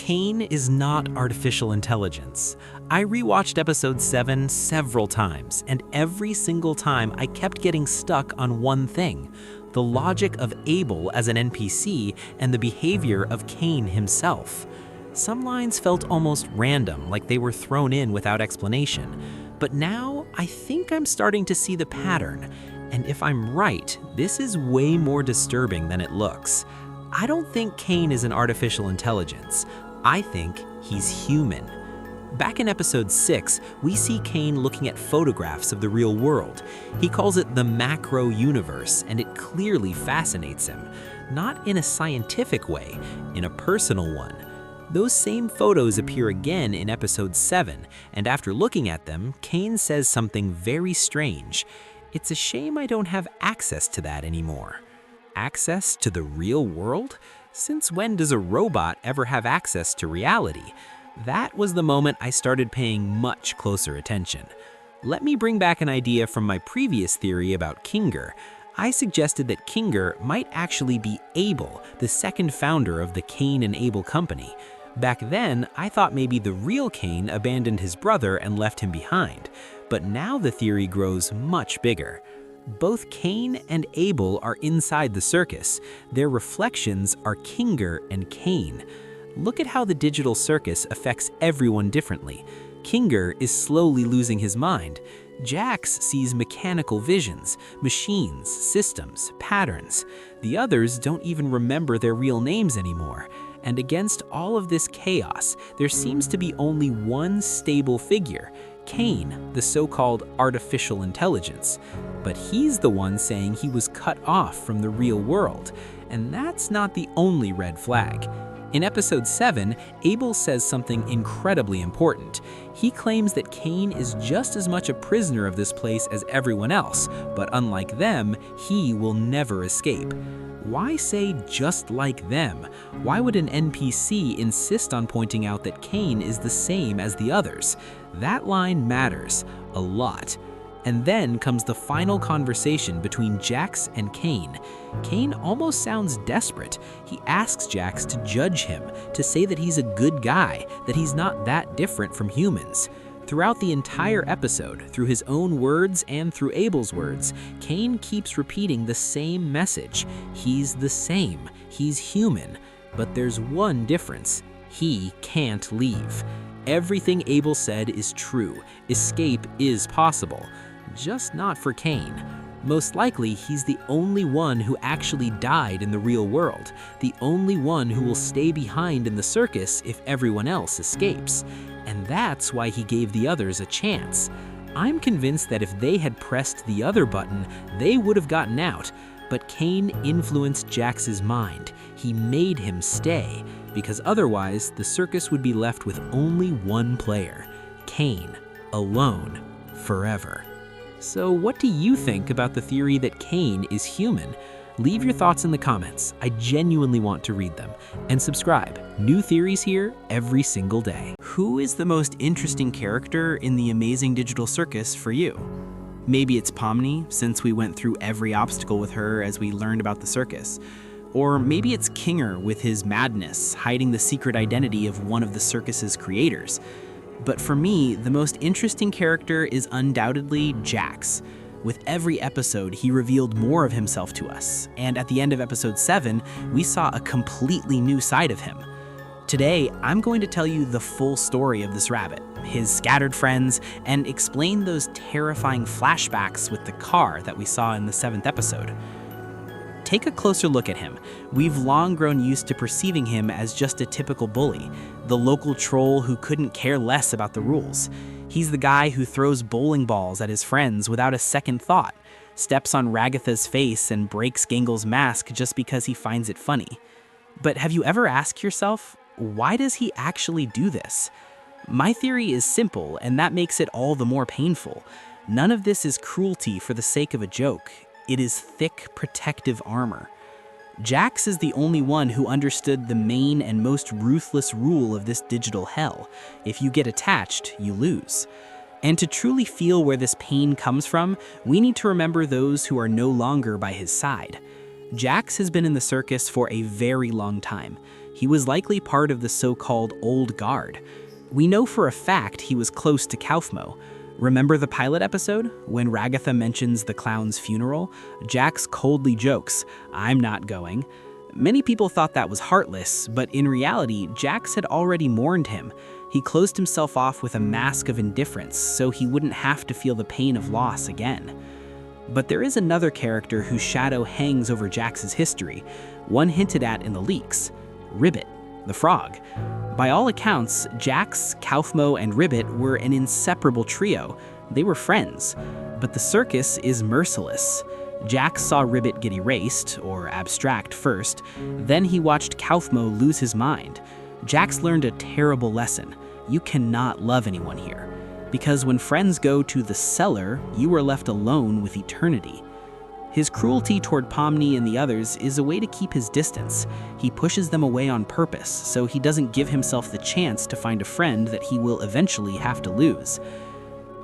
Caine is not artificial intelligence. I rewatched episode 7 several times, and every single time I kept getting stuck on one thing: the logic of Abel as an NPC and the behavior of Caine himself. Some lines felt almost random, like they were thrown in without explanation. But now, I think I'm starting to see the pattern. And if I'm right, this is way more disturbing than it looks. I don't think Caine is an artificial intelligence. I think he's human. Back in episode 6, we see Caine looking at photographs of the real world. He calls it the macro universe, and it clearly fascinates him. Not in a scientific way, in a personal one. Those same photos appear again in episode 7, and after looking at them, Caine says something very strange. It's a shame I don't have access to that anymore. Access to the real world? Since when does a robot ever have access to reality? That was the moment I started paying much closer attention. Let me bring back an idea from my previous theory about Kinger. I suggested that Kinger might actually be Abel, the second founder of the Caine and Abel company. Back then, I thought maybe the real Caine abandoned his brother and left him behind. But now the theory grows much bigger. Both Caine and Abel are inside the circus. Their reflections are Kinger and Caine. Look at how the digital circus affects everyone differently. Kinger is slowly losing his mind. Jax sees mechanical visions, machines, systems, patterns. The others don't even remember their real names anymore. And against all of this chaos, there seems to be only one stable figure: Caine, the so-called artificial intelligence. But he's the one saying he was cut off from the real world. And that's not the only red flag. In episode 7, Abel says something incredibly important. He claims that Caine is just as much a prisoner of this place as everyone else, but unlike them, he will never escape. Why say just like them? Why would an NPC insist on pointing out that Caine is the same as the others? That line matters a lot. And then comes the final conversation between Jax and Caine. Caine almost sounds desperate. He asks Jax to judge him, to say that he's a good guy, that he's not that different from humans. Throughout the entire episode, through his own words and through Abel's words, Caine keeps repeating the same message. He's the same. He's human. But there's one difference. He can't leave. Everything Abel said is true. Escape is possible. Just not for Caine. Most likely, he's the only one who actually died in the real world, the only one who will stay behind in the circus if everyone else escapes. And that's why he gave the others a chance. I'm convinced that if they had pressed the other button, they would have gotten out. But Caine influenced Jax's mind. He made him stay, because otherwise the circus would be left with only one player: Caine, alone, forever. So what do you think about the theory that Caine is human? Leave your thoughts in the comments. I genuinely want to read them. And subscribe. New theories here every single day. Who is the most interesting character in the Amazing Digital Circus for you? Maybe it's Pomni, since we went through every obstacle with her as we learned about the circus. Or maybe it's Kinger with his madness, hiding the secret identity of one of the circus's creators. But for me, the most interesting character is undoubtedly Jax. With every episode, he revealed more of himself to us, and at the end of episode 7, we saw a completely new side of him. Today, I'm going to tell you the full story of this rabbit, his scattered friends, and explain those terrifying flashbacks with the car that we saw in the 7th episode. Take a closer look at him. We've long grown used to perceiving him as just a typical bully, the local troll who couldn't care less about the rules. He's the guy who throws bowling balls at his friends without a second thought, steps on Ragatha's face and breaks Gangle's mask just because he finds it funny. But have you ever asked yourself, why does he actually do this? My theory is simple, and that makes it all the more painful. None of this is cruelty for the sake of a joke. It is thick, protective armor. Jax is the only one who understood the main and most ruthless rule of this digital hell. If you get attached, you lose. And to truly feel where this pain comes from, we need to remember those who are no longer by his side. Jax has been in the circus for a very long time. He was likely part of the so-called Old Guard. We know for a fact he was close to Kaufmo. Remember the pilot episode? When Ragatha mentions the clown's funeral, Jax coldly jokes, "I'm not going." Many people thought that was heartless, but in reality, Jax had already mourned him. He closed himself off with a mask of indifference so he wouldn't have to feel the pain of loss again. But there is another character whose shadow hangs over Jax's history, one hinted at in the leaks: Ribbit, the frog. By all accounts, Jax, Kaufmo, and Ribbit were an inseparable trio. They were friends. But the circus is merciless. Jax saw Ribbit get erased, or abstract first, then he watched Kaufmo lose his mind. Jax learned a terrible lesson. You cannot love anyone here. Because when friends go to the cellar, you are left alone with eternity. His cruelty toward Pomni and the others is a way to keep his distance. He pushes them away on purpose, so he doesn't give himself the chance to find a friend that he will eventually have to lose.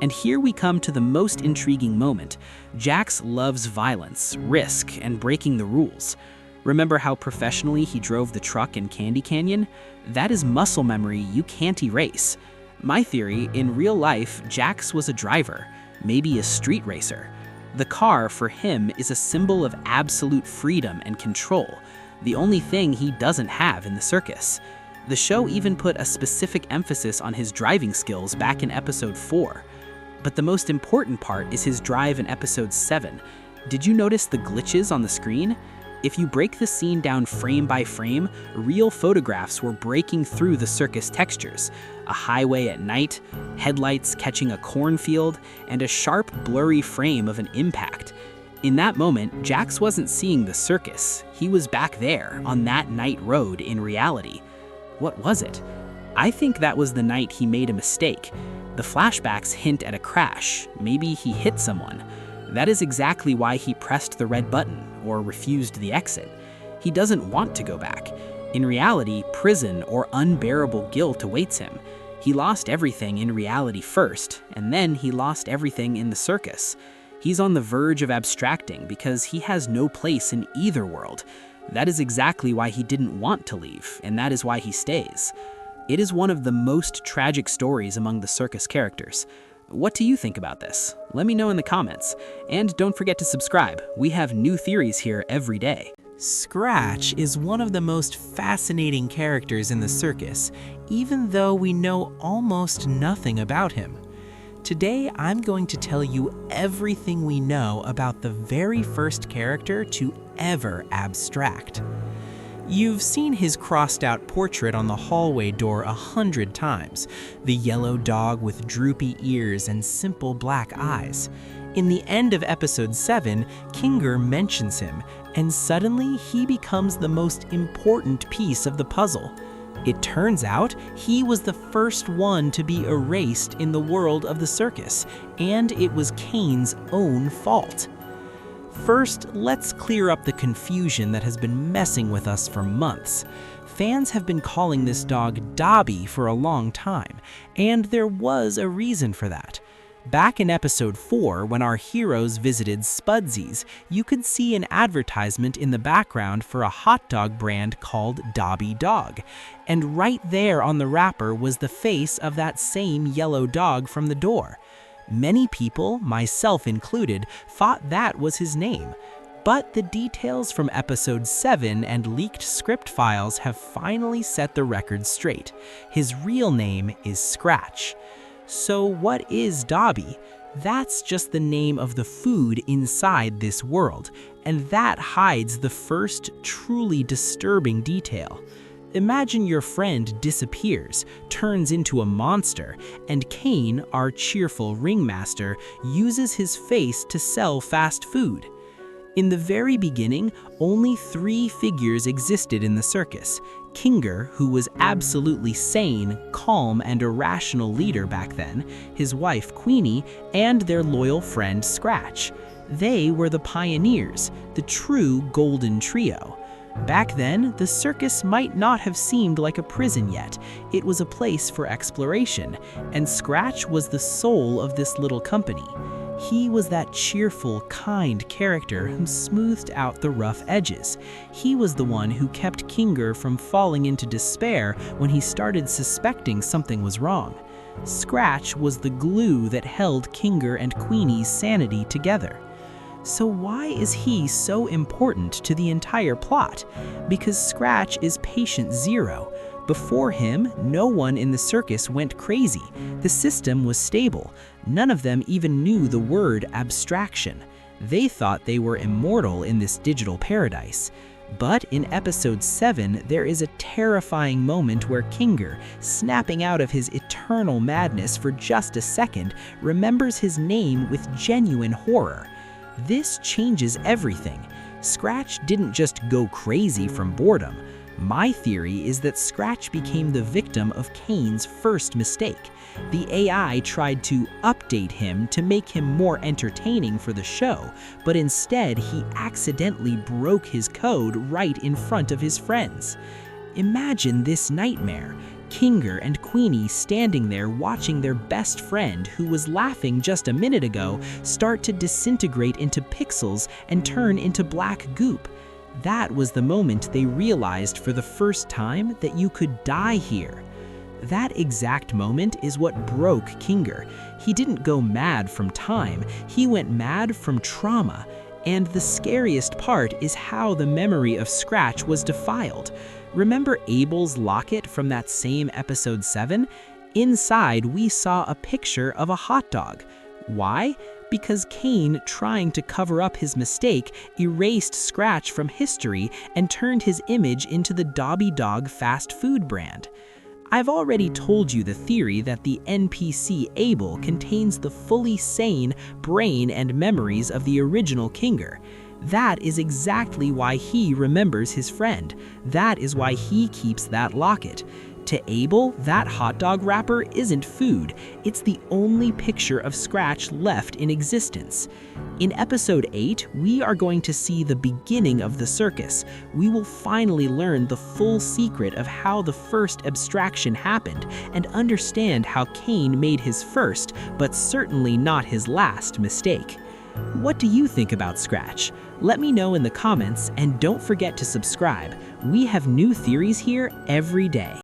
And here we come to the most intriguing moment. Jax loves violence, risk, and breaking the rules. Remember how professionally he drove the truck in Candy Canyon? That is muscle memory you can't erase. My theory, in real life, Jax was a driver, maybe a street racer. The car, for him, is a symbol of absolute freedom and control, the only thing he doesn't have in the circus. The show even put a specific emphasis on his driving skills back in episode 4. But the most important part is his drive in episode 7. Did you notice the glitches on the screen? If you break the scene down frame by frame, real photographs were breaking through the circus textures. A highway at night, headlights catching a cornfield, and a sharp, blurry frame of an impact. In that moment, Jax wasn't seeing the circus. He was back there, on that night road in reality. What was it? I think that was the night he made a mistake. The flashbacks hint at a crash. Maybe he hit someone. That is exactly why he pressed the red button, or refused the exit. He doesn't want to go back. In reality, prison or unbearable guilt awaits him. He lost everything in reality first, and then he lost everything in the circus. He's on the verge of abstracting because he has no place in either world. That is exactly why he didn't want to leave, and that is why he stays. It is one of the most tragic stories among the circus characters. What do you think about this? Let me know in the comments. And don't forget to subscribe. We have new theories here every day. Scratch is one of the most fascinating characters in the circus, even though we know almost nothing about him. Today, I'm going to tell you everything we know about the very first character to ever abstract. You've seen his crossed-out portrait on the hallway door 100 times, the yellow dog with droopy ears and simple black eyes. In the end of episode 7, Kinger mentions him, and suddenly he becomes the most important piece of the puzzle. It turns out he was the first one to be erased in the world of the circus, and it was Caine's own fault. First, let's clear up the confusion that has been messing with us for months. Fans have been calling this dog Dobby for a long time, and there was a reason for that. Back in episode 4, when our heroes visited Spudsy's, you could see an advertisement in the background for a hot dog brand called Dobby Dog. And right there on the wrapper was the face of that same yellow dog from the door. Many people, myself included, thought that was his name. But the details from episode 7 and leaked script files have finally set the record straight. His real name is Scratch. So what is Dobby? That's just the name of the food inside this world, and that hides the first truly disturbing detail. Imagine your friend disappears, turns into a monster, and Caine, our cheerful ringmaster, uses his face to sell fast food. In the very beginning, only 3 figures existed in the circus: Kinger, who was absolutely sane, calm, and a rational leader back then, his wife Queenie, and their loyal friend Scratch. They were the pioneers, the true golden trio. Back then, the circus might not have seemed like a prison yet. It was a place for exploration, and Scratch was the soul of this little company. He was that cheerful, kind character who smoothed out the rough edges. He was the one who kept Kinger from falling into despair when he started suspecting something was wrong. Scratch was the glue that held Kinger and Queenie's sanity together. So why is he so important to the entire plot? Because Scratch is patient zero. Before him, no one in the circus went crazy. The system was stable. None of them even knew the word abstraction. They thought they were immortal in this digital paradise. But in episode 7, there is a terrifying moment where Kinger, snapping out of his eternal madness for just a second, remembers his name with genuine horror. This changes everything. Scratch didn't just go crazy from boredom. My theory is that Scratch became the victim of Caine's first mistake. The AI tried to update him to make him more entertaining for the show, but instead he accidentally broke his code right in front of his friends. Imagine this nightmare. Kinger and Queenie standing there watching their best friend, who was laughing just a minute ago, start to disintegrate into pixels and turn into black goop. That was the moment they realized for the first time that you could die here. That exact moment is what broke Kinger. He didn't go mad from time, he went mad from trauma. And the scariest part is how the memory of Scratch was defiled. Remember Abel's locket from that same episode 7? Inside, we saw a picture of a hot dog. Why? Because Caine, trying to cover up his mistake, erased Scratch from history and turned his image into the Dobby Dog fast food brand. I've already told you the theory that the NPC Abel contains the fully sane brain and memories of the original Kinger. That is exactly why he remembers his friend. That is why he keeps that locket. To Abel, that hot dog wrapper isn't food. It's the only picture of Scratch left in existence. In episode 8, we are going to see the beginning of the circus. We will finally learn the full secret of how the first abstraction happened and understand how Caine made his first, but certainly not his last, mistake. What do you think about Scratch? Let me know in the comments, and don't forget to subscribe. We have new theories here every day.